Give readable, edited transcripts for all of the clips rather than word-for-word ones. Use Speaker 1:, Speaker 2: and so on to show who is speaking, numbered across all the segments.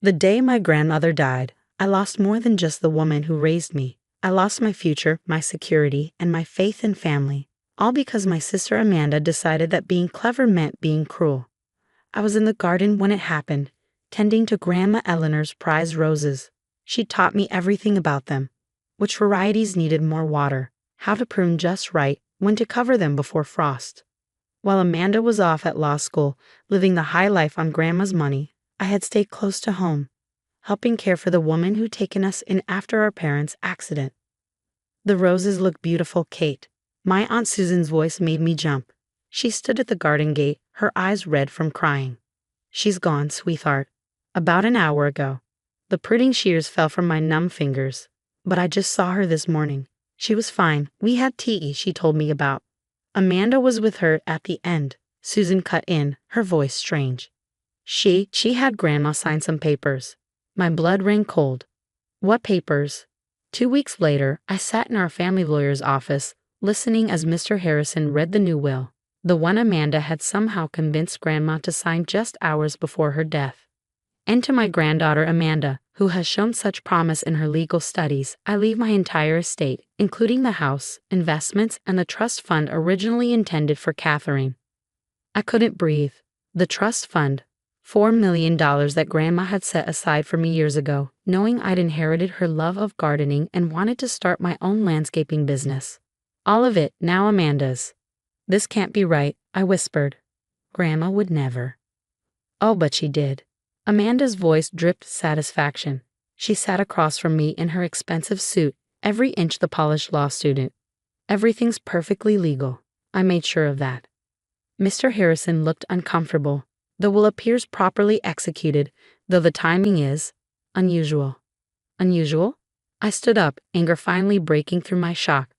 Speaker 1: The day my grandmother died, I lost more than just the woman who raised me. I lost my future, my security, and my faith in family, all because my sister Amanda decided that being clever meant being cruel. I was in the garden when it happened, tending to Grandma Eleanor's prized roses. She taught me everything about them, which varieties needed more water, how to prune just right, when to cover them before frost. While Amanda was off at law school, living the high life on Grandma's money, I had stayed close to home, helping care for the woman who'd taken us in after our parents' accident. The roses look beautiful, Kate. My Aunt Susan's voice made me jump. She stood at the garden gate, her eyes red from crying. She's gone, sweetheart. About an hour ago. The pruning shears fell from my numb fingers. But I just saw her this morning. She was fine. We had tea she told me about. Amanda was with her at the end. Susan cut in, her voice strange. She had Grandma sign some papers. My blood ran cold. What papers? 2 weeks later, I sat in our family lawyer's office, listening as Mr. Harrison read the new will, the one Amanda had somehow convinced Grandma to sign just hours before her death. And to my granddaughter Amanda, who has shown such promise in her legal studies, I leave my entire estate, including the house, investments, and the trust fund originally intended for Catherine. I couldn't breathe. The trust fund, $4 million that Grandma had set aside for me years ago, knowing I'd inherited her love of gardening and wanted to start my own landscaping business. All of it now Amanda's. This can't be right, I whispered. Grandma would never. Oh, but she did. Amanda's voice dripped satisfaction. She sat across from me in her expensive suit, every inch the polished law student. Everything's perfectly legal. I made sure of that. Mr. Harrison looked uncomfortable. The will appears properly executed, though the timing is unusual. Unusual? I stood up, anger finally breaking through my shock.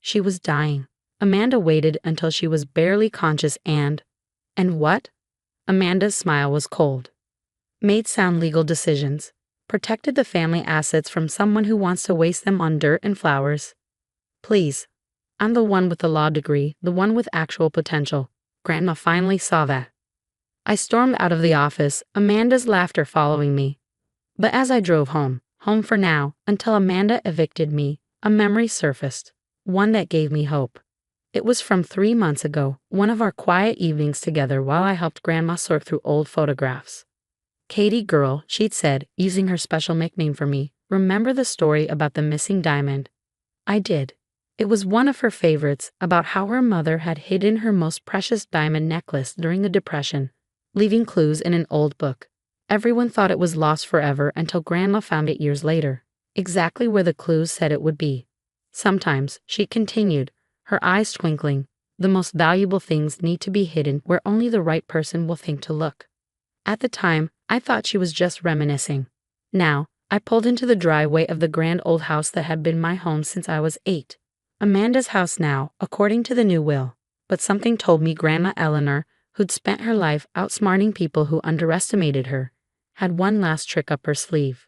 Speaker 1: She was dying. Amanda waited until she was barely conscious and what? Amanda's smile was cold. Made sound legal decisions. Protected the family assets from someone who wants to waste them on dirt and flowers. Please. I'm the one with the law degree, the one with actual potential. Grandma finally saw that. I stormed out of the office, Amanda's laughter following me. But as I drove home for now, until Amanda evicted me, a memory surfaced, one that gave me hope. It was from 3 months ago, one of our quiet evenings together while I helped Grandma sort through old photographs. Katie girl, she'd said, using her special nickname for me, remember the story about the missing diamond? I did. It was one of her favorites, about how her mother had hidden her most precious diamond necklace during the Depression, leaving clues in an old book. Everyone thought it was lost forever until Grandma found it years later, exactly where the clues said it would be. Sometimes, she continued, her eyes twinkling, the most valuable things need to be hidden where only the right person will think to look. At the time, I thought she was just reminiscing. Now, I pulled into the driveway of the grand old house that had been my home since I was 8. Amanda's house now, according to the new will. But something told me Grandma Eleanor, who'd spent her life outsmarting people who underestimated her, had one last trick up her sleeve.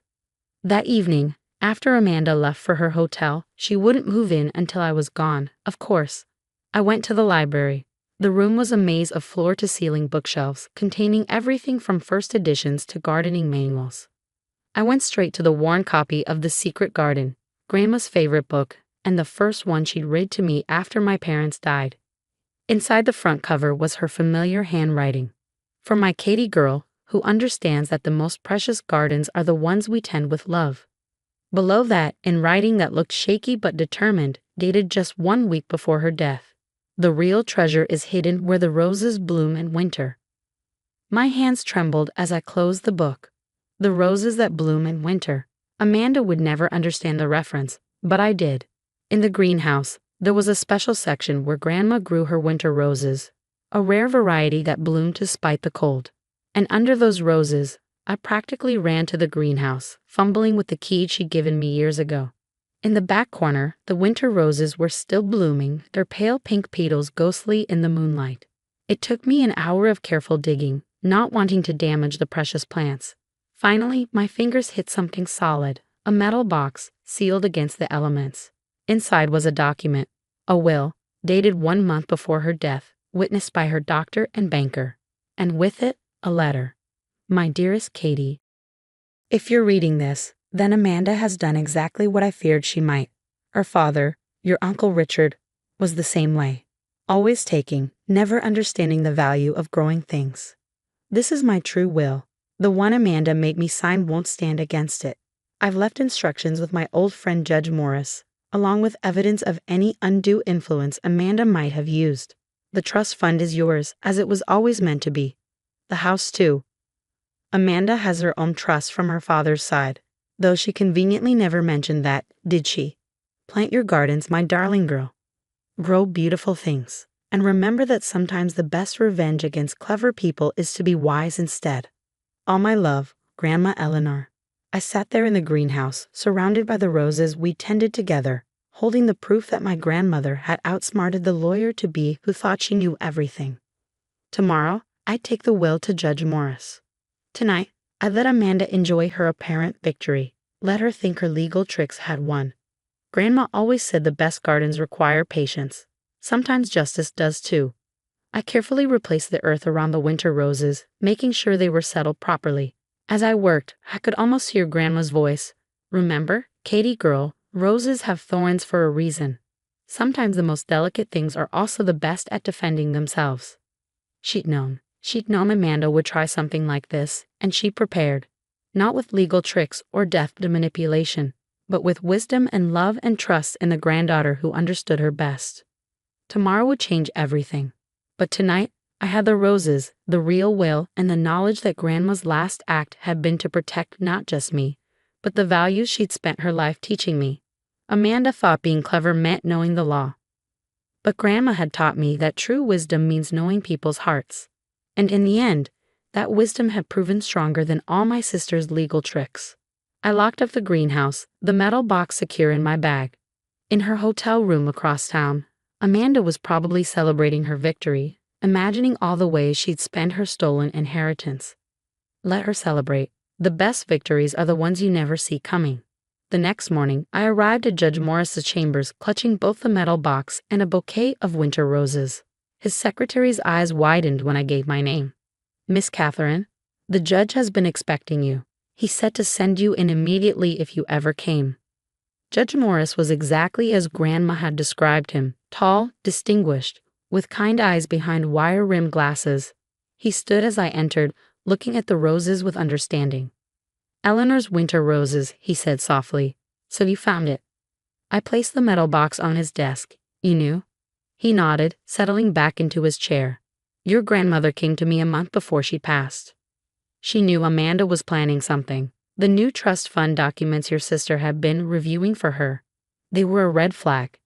Speaker 1: That evening, after Amanda left for her hotel, she wouldn't move in until I was gone, of course. I went to the library. The room was a maze of floor-to-ceiling bookshelves containing everything from first editions to gardening manuals. I went straight to the worn copy of The Secret Garden, Grandma's favorite book, and the first one she'd read to me after my parents died. Inside the front cover was her familiar handwriting. For my Katie girl, who understands that the most precious gardens are the ones we tend with love. Below that, in writing that looked shaky but determined, dated just 1 week before her death. The real treasure is hidden where the roses bloom in winter. My hands trembled as I closed the book. The roses that bloom in winter. Amanda would never understand the reference, but I did. In the greenhouse, there was a special section where Grandma grew her winter roses, a rare variety that bloomed to spite the cold. And under those roses, I practically ran to the greenhouse, fumbling with the key she'd given me years ago. In the back corner, the winter roses were still blooming, their pale pink petals ghostly in the moonlight. It took me an hour of careful digging, not wanting to damage the precious plants. Finally, my fingers hit something solid, a metal box, sealed against the elements. Inside was a document, a will, dated 1 month before her death, witnessed by her doctor and banker. And with it, a letter. My dearest Katie, If you're reading this, then Amanda has done exactly what I feared she might. Her father, your Uncle Richard, was the same way. Always taking, never understanding the value of growing things. This is my true will. The one Amanda made me sign won't stand against it. I've left instructions with my old friend Judge Morris, along with evidence of any undue influence Amanda might have used. The trust fund is yours, as it was always meant to be. The house, too. Amanda has her own trust from her father's side, though she conveniently never mentioned that, did she? Plant your gardens, my darling girl. Grow beautiful things, and remember that sometimes the best revenge against clever people is to be wise instead. All my love, Grandma Eleanor. I sat there in the greenhouse, surrounded by the roses we tended together, holding the proof that my grandmother had outsmarted the lawyer-to-be who thought she knew everything. Tomorrow, I'd take the will to Judge Morris. Tonight, I'd let Amanda enjoy her apparent victory, let her think her legal tricks had won. Grandma always said the best gardens require patience. Sometimes justice does too. I carefully replaced the earth around the winter roses, making sure they were settled properly. As I worked, I could almost hear Grandma's voice. Remember, Katie girl, roses have thorns for a reason. Sometimes the most delicate things are also the best at defending themselves. She'd known Amanda would try something like this, and she prepared. Not with legal tricks or deft manipulation, but with wisdom and love and trust in the granddaughter who understood her best. Tomorrow would change everything. But tonight, I had the roses, the real will, and the knowledge that Grandma's last act had been to protect not just me, but the values she'd spent her life teaching me. Amanda thought being clever meant knowing the law. But Grandma had taught me that true wisdom means knowing people's hearts. And in the end, that wisdom had proven stronger than all my sister's legal tricks. I locked up the greenhouse, the metal box secure in my bag. In her hotel room across town, Amanda was probably celebrating her victory, imagining all the ways she'd spend her stolen inheritance. Let her celebrate. The best victories are the ones you never see coming. The next morning, I arrived at Judge Morris's chambers clutching both the metal box and a bouquet of winter roses. His secretary's eyes widened when I gave my name. Miss Catherine, the judge has been expecting you. He said to send you in immediately if you ever came. Judge Morris was exactly as Grandma had described him, tall, distinguished, with kind eyes behind wire-rimmed glasses. He stood as I entered, looking at the roses with understanding. Eleanor's winter roses, he said softly. So you found it. I placed the metal box on his desk. You knew? He nodded, settling back into his chair. Your grandmother came to me a month before she passed. She knew Amanda was planning something. The new trust fund documents your sister had been reviewing for her. They were a red flag.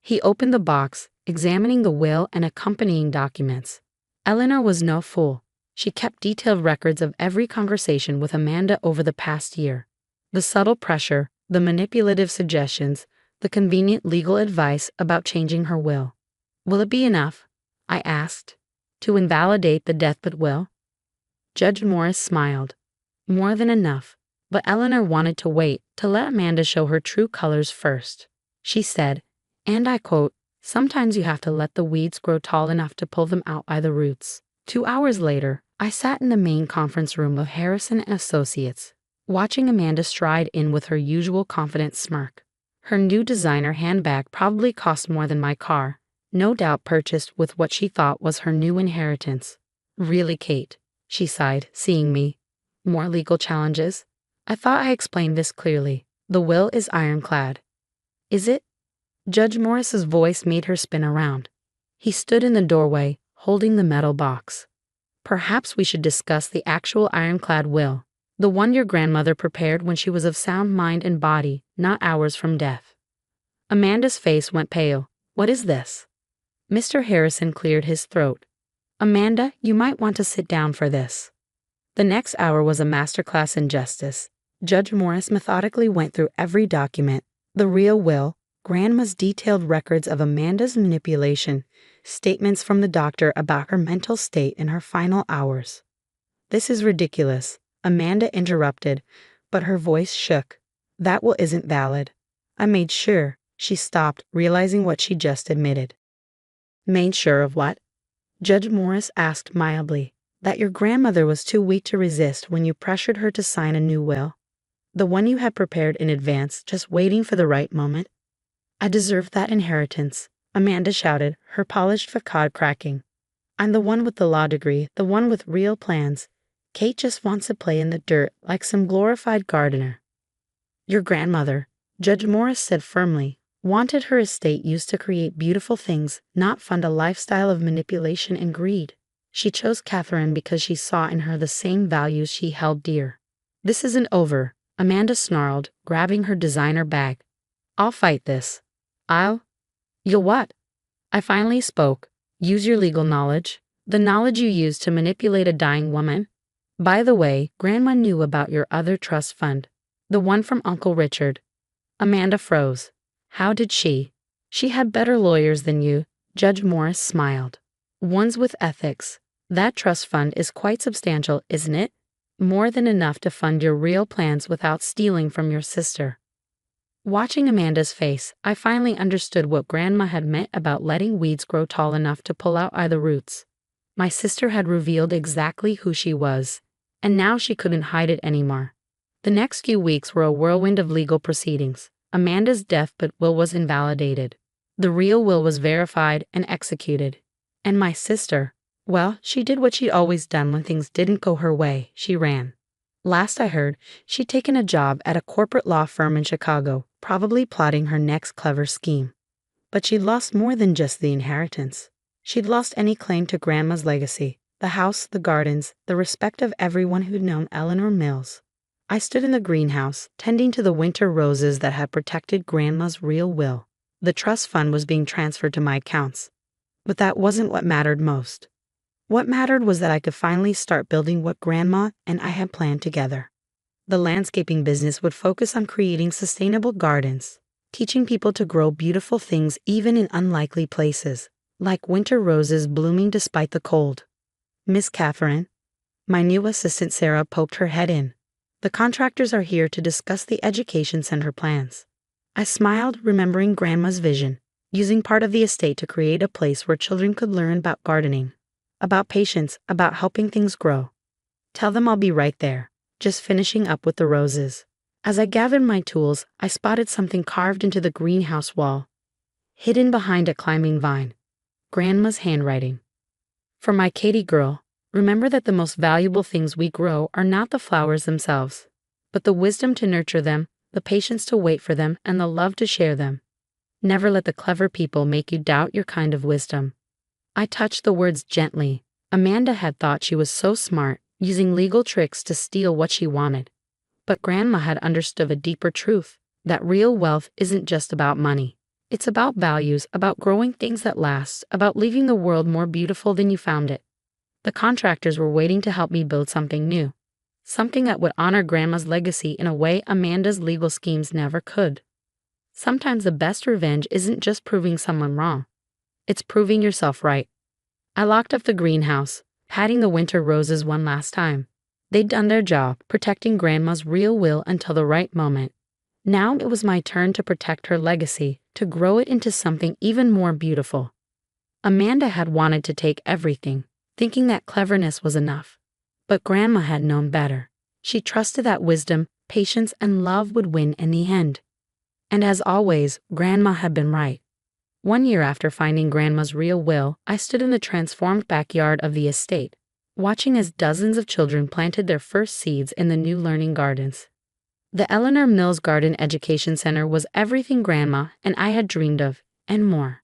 Speaker 1: He opened the box, examining the will and accompanying documents. Eleanor was no fool. She kept detailed records of every conversation with Amanda over the past year. The subtle pressure, the manipulative suggestions, the convenient legal advice about changing her will. Will it be enough? I asked. To invalidate the deathbed will? Judge Morris smiled. More than enough. But Eleanor wanted to wait to let Amanda show her true colors first. She said, and I quote, sometimes you have to let the weeds grow tall enough to pull them out by the roots. 2 hours later, I sat in the main conference room of Harrison and Associates, watching Amanda stride in with her usual confident smirk. Her new designer handbag probably cost more than my car, no doubt purchased with what she thought was her new inheritance. Really, Kate, she sighed, seeing me. More legal challenges? I thought I explained this clearly. The will is ironclad. Is it? Judge Morris's voice made her spin around. He stood in the doorway, holding the metal box. Perhaps we should discuss the actual ironclad will, the one your grandmother prepared when she was of sound mind and body, not hours from death. Amanda's face went pale. What is this? Mr. Harrison cleared his throat. Amanda, you might want to sit down for this. The next hour was a masterclass in justice. Judge Morris methodically went through every document, the real will, Grandma's detailed records of Amanda's manipulation, statements from the doctor about her mental state in her final hours. This is ridiculous, Amanda interrupted, but her voice shook. That will isn't valid. I made sure. She stopped, realizing what she just admitted. Made sure of what? Judge Morris asked mildly. That your grandmother was too weak to resist when you pressured her to sign a new will. The one you had prepared in advance, just waiting for the right moment. I deserve that inheritance, Amanda shouted, her polished facade cracking. I'm the one with the law degree, the one with real plans. Kate just wants to play in the dirt like some glorified gardener. Your grandmother, Judge Morris said firmly, wanted her estate used to create beautiful things, not fund a lifestyle of manipulation and greed. She chose Catherine because she saw in her the same values she held dear. This isn't over, Amanda snarled, grabbing her designer bag. I'll fight this. You'll what? I finally spoke. Use your legal knowledge. The knowledge you used to manipulate a dying woman. By the way, Grandma knew about your other trust fund. The one from Uncle Richard. Amanda froze. How did she? She had better lawyers than you, Judge Morris smiled. Ones with ethics. That trust fund is quite substantial, isn't it? More than enough to fund your real plans without stealing from your sister. Watching Amanda's face, I finally understood what Grandma had meant about letting weeds grow tall enough to pull out either roots. My sister had revealed exactly who she was, and now she couldn't hide it anymore. The next few weeks were a whirlwind of legal proceedings. Amanda's deathbed will was invalidated. The real will was verified and executed. And my sister, well, she did what she'd always done when things didn't go her way. She ran. Last I heard, she'd taken a job at a corporate law firm in Chicago, probably plotting her next clever scheme. But she'd lost more than just the inheritance. She'd lost any claim to Grandma's legacy, the house, the gardens, the respect of everyone who'd known Eleanor Mills. I stood in the greenhouse, tending to the winter roses that had protected Grandma's real will. The trust fund was being transferred to my accounts. But that wasn't what mattered most. What mattered was that I could finally start building what Grandma and I had planned together. The landscaping business would focus on creating sustainable gardens, teaching people to grow beautiful things even in unlikely places, like winter roses blooming despite the cold. Miss Catherine, my new assistant Sarah poked her head in. The contractors are here to discuss the education center plans. I smiled, remembering Grandma's vision, using part of the estate to create a place where children could learn about gardening, about patience, about helping things grow. Tell them I'll be right there, just finishing up with the roses. As I gathered my tools, I spotted something carved into the greenhouse wall, hidden behind a climbing vine. Grandma's handwriting. For my Katie girl, remember that the most valuable things we grow are not the flowers themselves, but the wisdom to nurture them, the patience to wait for them, and the love to share them. Never let the clever people make you doubt your kind of wisdom. I touched the words gently. Amanda had thought she was so smart, using legal tricks to steal what she wanted. But Grandma had understood a deeper truth, that real wealth isn't just about money. It's about values, about growing things that last, about leaving the world more beautiful than you found it. The contractors were waiting to help me build something new, something that would honor Grandma's legacy in a way Amanda's legal schemes never could. Sometimes the best revenge isn't just proving someone wrong. It's proving yourself right. I locked up the greenhouse, patting the winter roses one last time. They'd done their job, protecting Grandma's real will until the right moment. Now it was my turn to protect her legacy, to grow it into something even more beautiful. Amanda had wanted to take everything, thinking that cleverness was enough. But Grandma had known better. She trusted that wisdom, patience, and love would win in the end. And as always, Grandma had been right. 1 year after finding Grandma's real will, I stood in the transformed backyard of the estate, watching as dozens of children planted their first seeds in the new learning gardens. The Eleanor Mills Garden Education Center was everything Grandma and I had dreamed of, and more.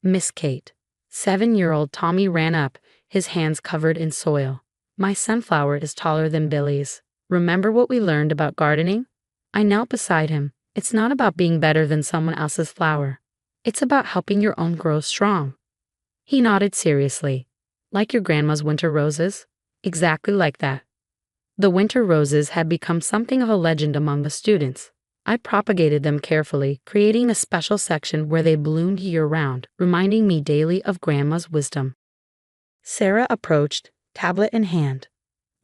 Speaker 1: Miss Kate. 7-year-old Tommy ran up, his hands covered in soil. My sunflower is taller than Billy's. Remember what we learned about gardening? I knelt beside him. It's not about being better than someone else's flower. It's about helping your own grow strong. He nodded seriously. Like your grandma's winter roses? Exactly like that. The winter roses had become something of a legend among the students. I propagated them carefully, creating a special section where they bloomed year-round, reminding me daily of Grandma's wisdom. Sarah approached, tablet in hand.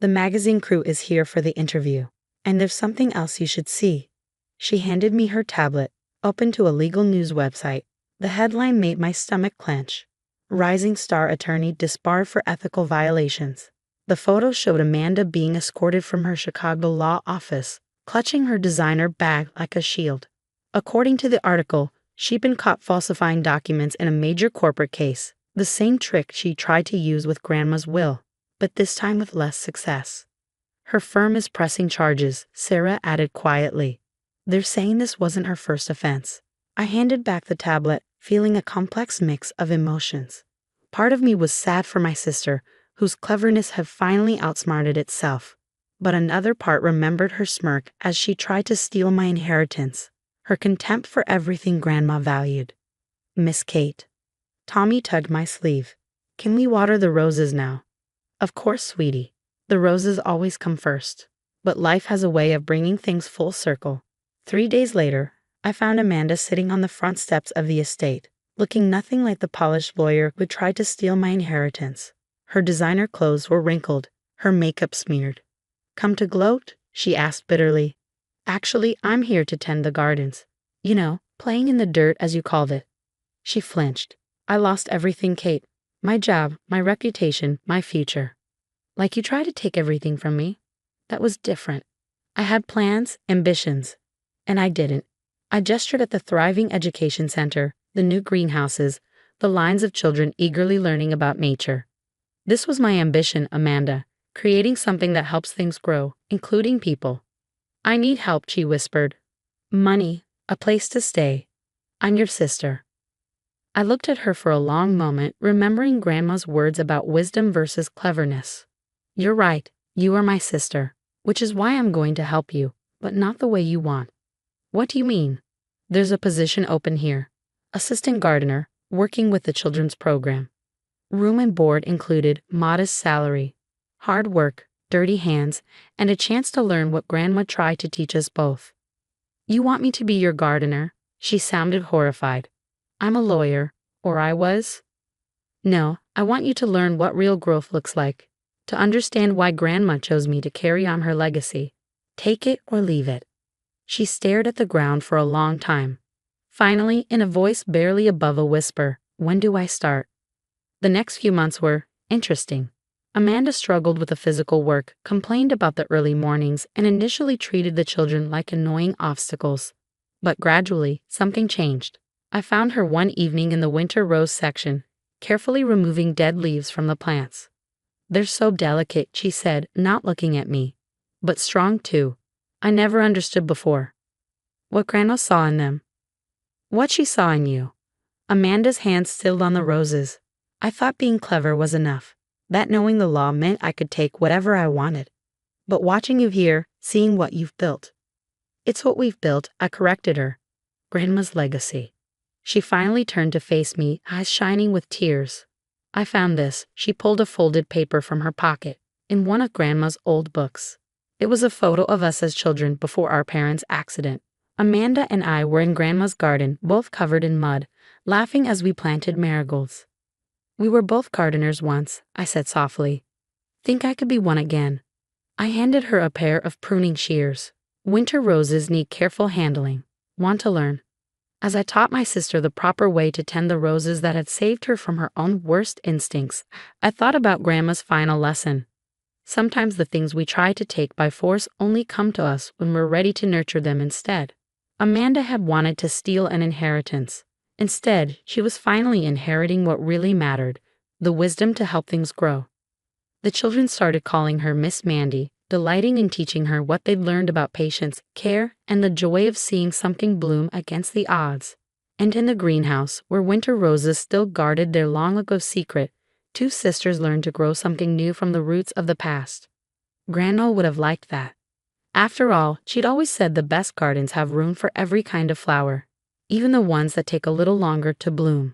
Speaker 1: The magazine crew is here for the interview, and there's something else you should see. She handed me her tablet, open to a legal news website. The headline made my stomach clench. Rising star attorney disbarred for ethical violations. The photo showed Amanda being escorted from her Chicago law office, clutching her designer bag like a shield. According to the article, she'd been caught falsifying documents in a major corporate case, the same trick she tried to use with Grandma's will, but this time with less success. Her firm is pressing charges, Sarah added quietly. They're saying this wasn't her first offense. I handed back the tablet, feeling a complex mix of emotions. Part of me was sad for my sister, whose cleverness had finally outsmarted itself. But another part remembered her smirk as she tried to steal my inheritance, her contempt for everything Grandma valued. Miss Kate. Tommy tugged my sleeve. Can we water the roses now? Of course, sweetie. The roses always come first. But life has a way of bringing things full circle. 3 days later, I found Amanda sitting on the front steps of the estate, looking nothing like the polished lawyer who tried to steal my inheritance. Her designer clothes were wrinkled, her makeup smeared. Come to gloat? She asked bitterly. Actually, I'm here to tend the gardens. You know, playing in the dirt as you called it. She flinched. I lost everything, Kate. My job, my reputation, my future. Like you tried to take everything from me. That was different. I had plans, ambitions. And I didn't. I gestured at the thriving education center, the new greenhouses, the lines of children eagerly learning about nature. This was my ambition, Amanda, creating something that helps things grow, including people. I need help, she whispered. Money, a place to stay. I'm your sister. I looked at her for a long moment, remembering Grandma's words about wisdom versus cleverness. You're right, you are my sister, which is why I'm going to help you, but not the way you want. What do you mean? There's a position open here. Assistant gardener, working with the children's program. Room and board included, modest salary. Hard work, dirty hands, and a chance to learn what Grandma tried to teach us both. You want me to be your gardener? She sounded horrified. I'm a lawyer, or I was. No, I want you to learn what real growth looks like, to understand why Grandma chose me to carry on her legacy. Take it or leave it. She stared at the ground for a long time. Finally, in a voice barely above a whisper, when do I start? The next few months were interesting. Amanda struggled with the physical work, complained about the early mornings, and initially treated the children like annoying obstacles. But gradually, something changed. I found her one evening in the winter rose section, carefully removing dead leaves from the plants. They're so delicate, she said, not looking at me. But strong too. I never understood before. What Grandma saw in them. What she saw in you. Amanda's hand stilled on the roses. I thought being clever was enough. That knowing the law meant I could take whatever I wanted. But watching you here, seeing what you've built. It's what we've built, I corrected her. Grandma's legacy. She finally turned to face me, eyes shining with tears. I found this. She pulled a folded paper from her pocket, in one of Grandma's old books. It was a photo of us as children before our parents' accident. Amanda and I were in Grandma's garden, both covered in mud, laughing as we planted marigolds. We were both gardeners once, I said softly. Think I could be one again. I handed her a pair of pruning shears. Winter roses need careful handling. Want to learn? As I taught my sister the proper way to tend the roses that had saved her from her own worst instincts, I thought about Grandma's final lesson. Sometimes the things we try to take by force only come to us when we're ready to nurture them instead. Amanda had wanted to steal an inheritance. Instead, she was finally inheriting what really mattered, the wisdom to help things grow. The children started calling her Miss Mandy, delighting in teaching her what they'd learned about patience, care, and the joy of seeing something bloom against the odds. And in the greenhouse, where winter roses still guarded their long-ago secret, two sisters learned to grow something new from the roots of the past. Grandma would have liked that. After all, she'd always said the best gardens have room for every kind of flower, even the ones that take a little longer to bloom.